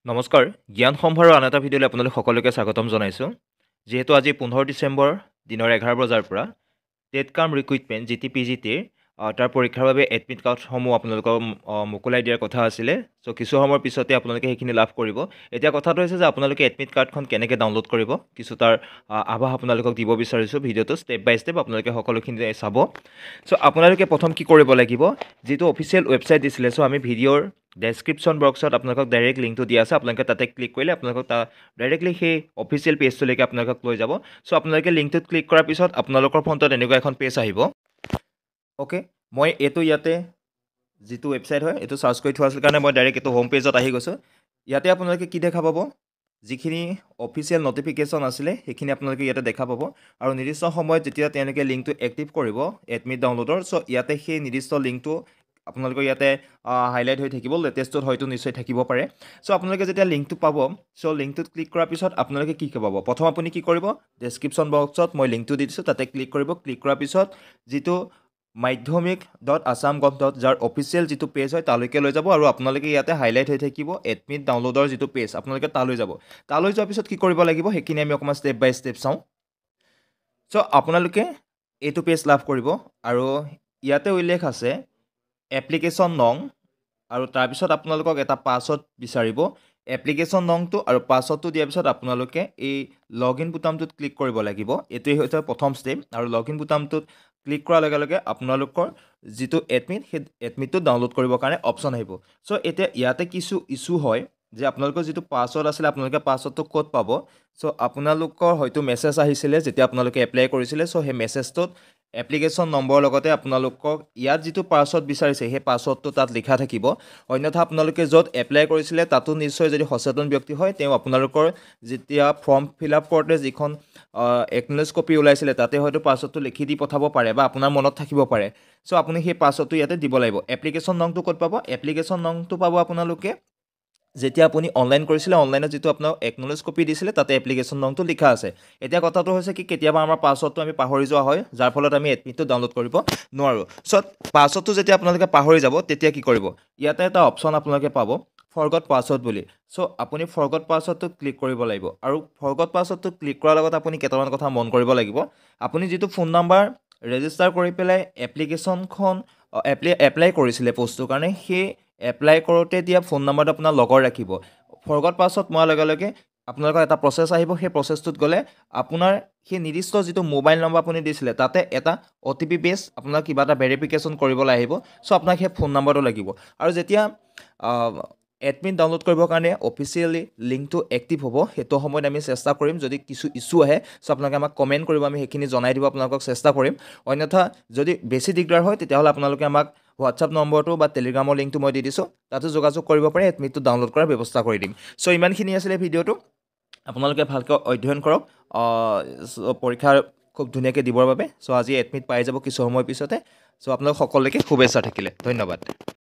নমস্কাৰ জ্ঞান সম্ভাৰৰ আন এটা ভিডিঅ'লৈ আপোনালোক সকলোকে স্বাগতম জনাইছোঁ যিহেতু আজি 15 ডিচেম্বৰ দিনৰ 11 বজাৰ পৰা টেট কাম ৰিক্ৰুইটমেণ্ট GTPGTৰ তাৰ পৰীক্ষাৰ বাবে এডমিট কাৰ্ডসমূহ আপোনালোকক মোকলাই দিয়াৰ কথা আছিলে চ' কিছু সময়ৰ পিছতে আপোনালোকে সেইখিনি লাভ কৰিব এতিয়া কথাটো হৈছে যে আপোনালোকে এডমিট কাৰ্ডখন কেনেকৈ ডাউনলোড কৰিব কিছু তাৰ আভাস আপোনালোকক দিব বিচাৰিছোঁ ভিডিঅ'টো ষ্টেপ বাই ষ্টেপ আপোনালোকে সকলোখিনি চাব চ' আপোনালোকে প্ৰথম কি কৰিব লাগিব যিটো অফিচিয়েল ৱেবছাইট দিছিলে চ' আমি ভিডিঅ'ৰ ডেছক্ৰিপশ্যন বক্সত আপোনালোকক ডাইৰেক্ট লিংকটো দিয়া আছে আপোনালোকে তাতে ক্লিক কৰিলে আপোনালোকক ডাইৰেক্টলি সেই অফিচিয়েল পেজটোলৈকে আপোনালোকক লৈ যাব চ' আপোনালোকে লিংকটোত ক্লিক কৰাৰ পিছত আপোনালোকৰ ফোনটোত এনেকুৱা এখন পেজ আহিব অ'কে মই এইটো ইয়াতে যিটো ৱেবছাইট হয় এইটো চাৰ্চ কৰি থোৱা আছিল কাৰণে মই ডাইৰেক্ট এইটো হোম পেজত আহি গৈছোঁ ইয়াতে আপোনালোকে কি দেখা পাব যিখিনি অফিচিয়েল নটিফিকেশ্যন আছিলে সেইখিনি আপোনালোকে ইয়াতে দেখা পাব আৰু নিৰ্দিষ্ট সময়ত যেতিয়া তেওঁলোকে লিংকটো এক্টিভ কৰিব এডমিট ডাউনলোডৰ চ' ইয়াতে সেই নিৰ্দিষ্ট লিংকটো আপোনালোকৰ ইয়াতে হাইলাইট হৈ থাকিব লেটেষ্টত হয়তো নিশ্চয় থাকিব পাৰে চ' আপোনালোকে যেতিয়া লিংকটো পাব চ' লিংকটোত ক্লিক কৰাৰ পিছত আপোনালোকে কি পাব প্ৰথম আপুনি কি কৰিব ডেছক্ৰিপশ্যন বক্সত মই লিংকটো দি দিছোঁ তাতে ক্লিক কৰিব ক্লিক কৰাৰ পিছত যিটো madhyamik.assam.gov যাৰ অফিচিয়েল যিটো পেজ হয় তালৈকে লৈ যাব আৰু আপোনালোকে ইয়াতে হাইলাইট হৈ থাকিব এডমিট ডাউনলোডৰ যিটো পেজ আপোনালোকে তালৈ যাব তালৈ যোৱাৰ পিছত কি কৰিব লাগিব সেইখিনি আমি অকণমান ষ্টেপ বাই ষ্টেপ চাওঁ চ' আপোনালোকে এইটো পেজ লাভ কৰিব আৰু ইয়াতে উল্লেখ আছে এপ্লিকেশ্যন নং আৰু তাৰপিছত আপোনালোকক এটা পাছৱৰ্ড বিচাৰিব এপ্লিকেশ্যন নংটো আৰু পাছৱৰ্ডটো দিয়াৰ পিছত আপোনালোকে এই লগ ইন বুটামটোত ক্লিক কৰিব লাগিব এইটোৱেই হৈছে প্ৰথম ষ্টেপ আৰু লগ ইন বুটামটোত ক্লিক কৰাৰ লগে লগে আপোনালোকৰ যিটো এডমিট সেই এডমিটটো ডাউনলোড কৰিবৰ কাৰণে অপশ্যন আহিব চ' এতিয়া ইয়াতে কিছু ইছ্যু হয় যে আপোনালোকৰ যিটো পাছৱৰ্ড আছিলে আপোনালোকে পাছৱৰ্ডটো ক'ত পাব চ' আপোনালোকৰ হয়তো মেছেজ আহিছিলে যেতিয়া আপোনালোকে এপ্লাই কৰিছিলে চ' সেই মেছেজটোত এপ্লিকেশ্যন নম্বৰৰ লগতে আপোনালোকক ইয়াত যিটো পাছৱৰ্ড বিচাৰিছে সেই পাছৱৰ্ডটো তাত লিখা থাকিব অন্যথা আপোনালোকে য'ত এপ্লাই কৰিছিলে তাতো নিশ্চয় যদি সচেতন ব্যক্তি হয় তেওঁ আপোনালোকৰ যেতিয়া ফৰ্ম ফিল আপ কৰোঁতে যিখন একনলেজ কপি ওলাইছিলে তাতে হয়তো পাছৱৰ্ডটো লিখি দি পঠাব পাৰে বা আপোনাৰ মনত থাকিব পাৰে চ' আপুনি সেই পাছৱৰ্ডটো ইয়াতে দিব লাগিব এপ্লিকেশ্যন নংটো ক'ত পাব এপ্লিকেশ্যন নংটো পাব আপোনালোকে যেতিয়া আপুনি অনলাইন কৰিছিলে অনলাইনত যিটো আপোনাক একনলেজ কপি দিছিলে তাতে এপ্লিকেশ্যন নংটো লিখা আছে এতিয়া কথাটো হৈছে কি কেতিয়াবা আমাৰ পাছৱৰ্ডটো আমি পাহৰি যোৱা হয় যাৰ ফলত আমি এডমিটটো ডাউনলোড কৰিব নোৱাৰোঁ চ' পাছৱৰ্ডটো যেতিয়া আপোনালোকে পাহৰি যাব তেতিয়া কি কৰিব ইয়াতে এটা অপশ্যন আপোনালোকে পাব ফৰগট পাছৱৰ্ড বুলি চ' আপুনি ফৰগট পাছৱৰ্ডটো ক্লিক কৰিব লাগিব আৰু ফৰগট পাছৱৰ্ডটো ক্লিক কৰাৰ লগত আপুনি কেইটামান কথা মন কৰিব লাগিব আপুনি যিটো ফোন নাম্বাৰ ৰেজিষ্টাৰ কৰি পেলাই এপ্লিকেশ্যনখন এপ্লাই কৰিছিলে পষ্টটোৰ কাৰণে সেই এপ্লাই কৰোঁতে দিয়া ফোন নাম্বাৰটো আপোনাৰ লগত ৰাখিব ফৰগট পাছৱৰ্ড মোৱাৰ লগে লগে আপোনালোকৰ এটা প্ৰচেছ আহিব সেই প্ৰচেছটোত গ'লে আপোনাৰ সেই নিৰ্দিষ্ট যিটো মোবাইল নম্বৰ আপুনি দিছিলে তাতে এটা OTP বেছ আপোনাৰ কিবা এটা ভেৰিফিকেশ্যন কৰিবলৈ আহিব চ' আপোনাক সেই ফোন নাম্বাৰটো লাগিব আৰু যেতিয়া এডমিট ডাউনলোড কৰিবৰ কাৰণে অফিচিয়েলি লিংকটো এক্টিভ হ'ব সেইটো সময়ত আমি চেষ্টা কৰিম যদি কিছু ইছ্যু আহে চ' আপোনালোকে আমাক কমেণ্ট কৰিব আমি সেইখিনি জনাই দিব আপোনালোকক চেষ্টা কৰিম অন্যথা যদি বেছি দিগদাৰ হয় তেতিয়াহ'লে আপোনালোকে আমাক হোৱাটছআপ নম্বৰটো বা টেলিগ্ৰামৰ লিংকটো মই দি দিছোঁ তাতো যোগাযোগ কৰিব পাৰে এডমিটটো ডাউনলোড কৰাৰ ব্যৱস্থা কৰি দিম চ' ইমানখিনি আছিলে ভিডিঅ'টো আপোনালোকে ভালকৈ অধ্যয়ন কৰক পৰীক্ষা খুব ধুনীয়াকৈ দিবৰ বাবে চ' আজি এডমিট পাই যাব কিছু সময়ৰ পিছতে চ' আপোনালোক সকলোকে শুভেচ্ছা থাকিলে ধন্যবাদ